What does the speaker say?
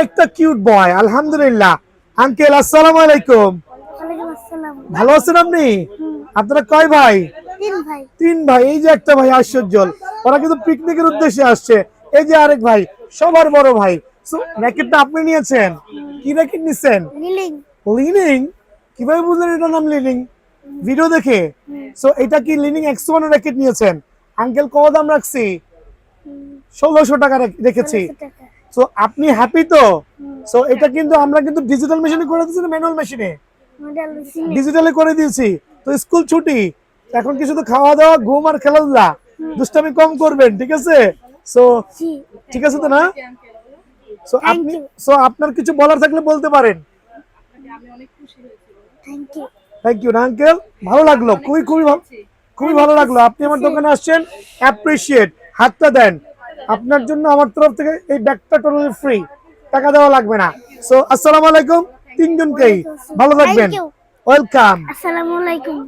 একটা কিউট বয়, আলহামদুলিল্লাহ। আঙ্কেল আসসালামু আলাইকুম। ওয়ালাইকুম আসসালাম। ভালো আছেন আপনি? আপনারা কয় ভাই? তিন ভাই। তিন ভাই। এই যে একটা ভাই আশ্চর্যল, ওরা কিন্তু পিকনিকের উদ্দেশ্যে আসছে। এই যে আরেক ভাই, সবার বড় ভাই। র্যাকেটটা আপনি নিয়েছেন, কি র্যাকেট নিছেন? লিলিং। লিনিং? কিভাবে বুঝলেন এটার নাম লিনিং? ভিডিও দেখে? সো এটা কি লিনিং X1 র্যাকেট নিয়েছেন? আঙ্কেল কত দাম রাখছি? 1600 টাকা রেখেছি। 1600 টাকা। সো আপনি হ্যাপি তো? সো এটা কিন্তু আমরা কিন্তু ডিজিটাল মেশিনে করে দিয়েছি না ম্যানুয়াল মেশিনে? মডেল সিনে। ডিজিটালে করে দিয়েছি। তো স্কুল ছুটি, এখন কি শুধু খাওয়া দাওয়া, ঘুম আর খেলাধুলা? দুষ্টামি কম করবেন, ঠিক আছে? সো জি। ঠিক আছে তো না? সো Thank আপনি you. আপনার কিছু বলার থাকলে বলতে পারেন। Thank you. Thank you uncle, ভালো লাগলো, খুবই ভালো লাগলো। আপনি আমার দোকানে আসছেন, অ্যাপ্রিশিয়েট। হাতটা দেন। আপনার জন্য আমার তরফ থেকে এই ব্যাগটা টোটালি ফ্রি, টাকা দেওয়া লাগবে না। সো আসসালামু আলাইকুম তিনজনকেই, ভালো থাকবেন। Thank you. ওয়েলকাম। আসসালামু আলাইকুম।